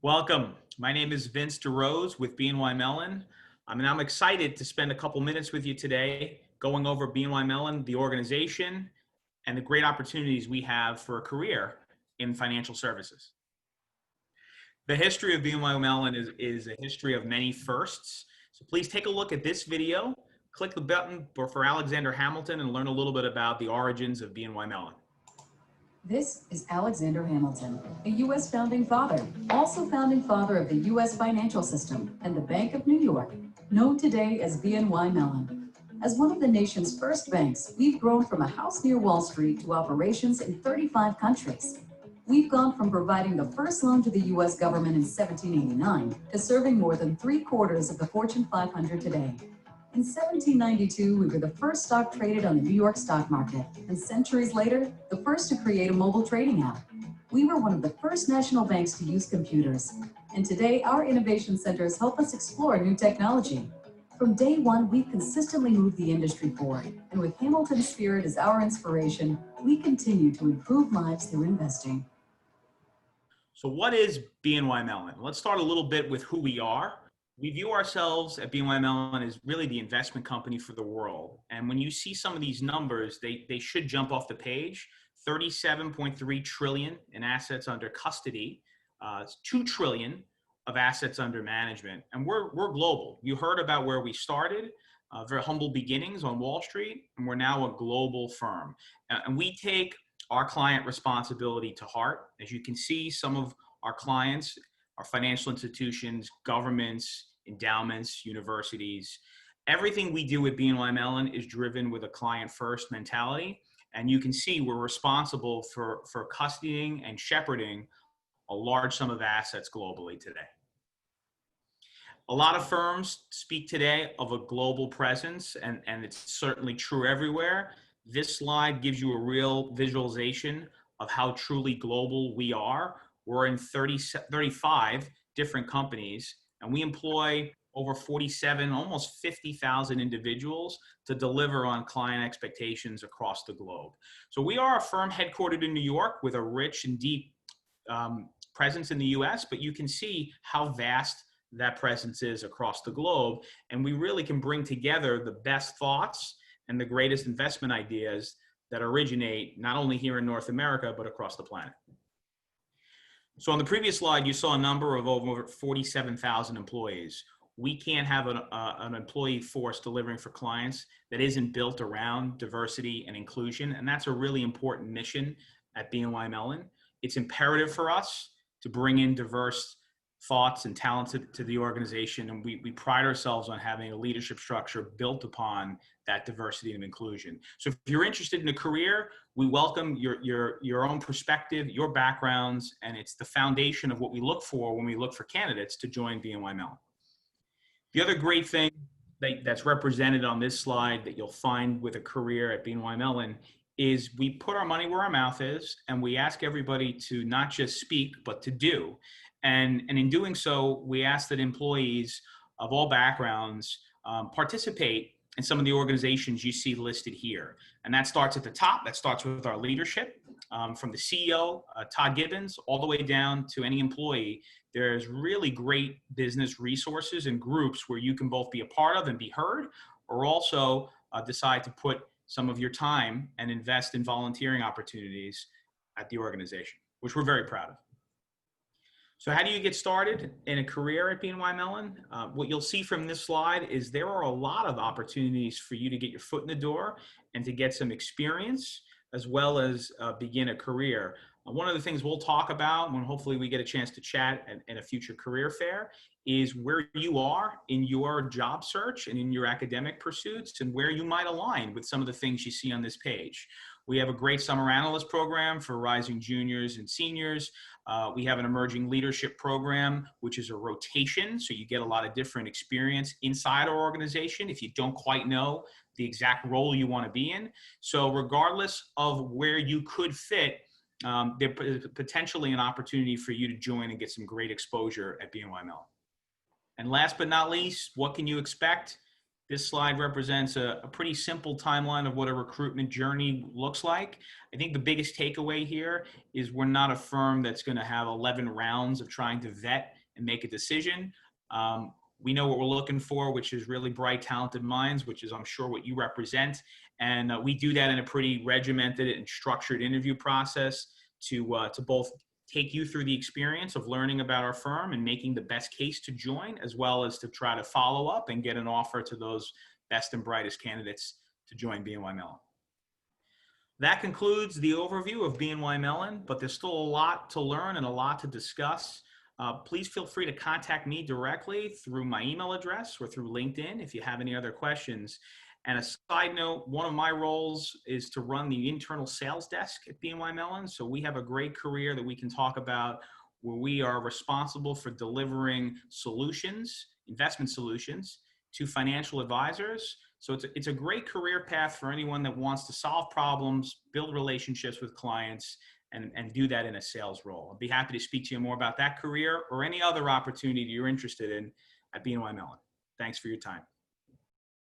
Welcome. My name is Vince DeRose with BNY Mellon. I'm excited to spend a couple minutes with you today going over BNY Mellon, the organization, and the great opportunities we have for a career in financial services. The history of BNY Mellon is a history of many firsts. So please take a look at this video, click the button for Alexander Hamilton, and learn a little bit about the origins of BNY Mellon. This is Alexander Hamilton, a U.S. founding father, also founding father of the U.S. financial system and the Bank of New York, known today as BNY Mellon. As one of the nation's first banks, we've grown from a house near Wall Street to operations in 35 countries. We've gone from providing the first loan to the U.S. government in 1789 to serving more than 3/4 of the Fortune 500 today. In 1792, we were the first stock traded on the New York stock market, and centuries later, the first to create a mobile trading app. We were one of the first national banks to use computers, and today our innovation centers help us explore new technology. From day one, we've consistently moved the industry forward, and with Hamilton's spirit as our inspiration, we continue to improve lives through investing. So what is BNY Mellon? Let's start a little bit with who we are. We view ourselves at BNY Mellon as really the investment company for the world. And when you see some of these numbers, they should jump off the page. 37.3 trillion in assets under custody, 2 trillion of assets under management. And we're global. You heard about where we started, very humble beginnings on Wall Street, and we're now a global firm. And we take our client responsibility to heart. As you can see, some of our clients are financial institutions, governments, endowments, universities. Everything we do at BNY Mellon is driven with a client-first mentality. And you can see we're responsible for custodying and shepherding a large sum of assets globally today. A lot of firms speak today of a global presence, and it's certainly true everywhere. This slide gives you a real visualization of how truly global we are. We're in 35 different companies, and we employ over 47, almost 50,000 individuals to deliver on client expectations across the globe. So we are a firm headquartered in New York with a rich and deep presence in the US, but you can see how vast that presence is across the globe. And we really can bring together the best thoughts and the greatest investment ideas that originate not only here in North America, but across the planet. So on the previous slide, you saw a number of over 47,000 employees. We can't have an employee force delivering for clients that isn't built around diversity and inclusion. And that's a really important mission at BNY Mellon. It's imperative for us to bring in diverse thoughts and talents to the organization. And we pride ourselves on having a leadership structure built upon that diversity and inclusion. So if you're interested in a career, we welcome your own perspective, your backgrounds, and it's the foundation of what we look for when we look for candidates to join BNY Mellon. The other great thing that's represented on this slide that you'll find with a career at BNY Mellon is we put our money where our mouth is, and we ask everybody to not just speak, but to do. And in doing so, we ask that employees of all backgrounds participate in some of the organizations you see listed here. And that starts at the top. That starts with our leadership, from the CEO, Todd Gibbons, all the way down to any employee. There's really great business resources and groups where you can both be a part of and be heard, or also decide to put some of your time and invest in volunteering opportunities at the organization, which we're very proud of. So how do you get started in a career at BNY Mellon? What you'll see from this slide is there are a lot of opportunities for you to get your foot in the door and to get some experience, as well as begin a career. One of the things we'll talk about when hopefully we get a chance to chat in a future career fair is where you are in your job search and in your academic pursuits, and where you might align with some of the things you see on this page. We have a great summer analyst program for rising juniors and seniors. We have an emerging leadership program, which is a rotation. So you get a lot of different experience inside our organization if you don't quite know the exact role you want to be in. So regardless of where you could fit, there is potentially an opportunity for you to join and get some great exposure at BNY Mellon. And last but not least, what can you expect? This slide represents a pretty simple timeline of what a recruitment journey looks like. I think the biggest takeaway here is we're not a firm that's going to have 11 rounds of trying to vet and make a decision. We know what we're looking for, which is really bright, talented minds, which is, I'm sure, what you represent. And we do that in a pretty regimented and structured interview process to both take you through the experience of learning about our firm and making the best case to join, as well as to try to follow up and get an offer to those best and brightest candidates to join BNY Mellon. That concludes the overview of BNY Mellon, but there's still a lot to learn and a lot to discuss. Please feel free to contact me directly through my email address or through LinkedIn if you have any other questions. And a side note, one of my roles is to run the internal sales desk at BNY Mellon. So we have a great career that we can talk about where we are responsible for delivering solutions, investment solutions, to financial advisors. So it's a great career path for anyone that wants to solve problems, build relationships with clients, and do that in a sales role. I'd be happy to speak to you more about that career or any other opportunity you're interested in at BNY Mellon. Thanks for your time.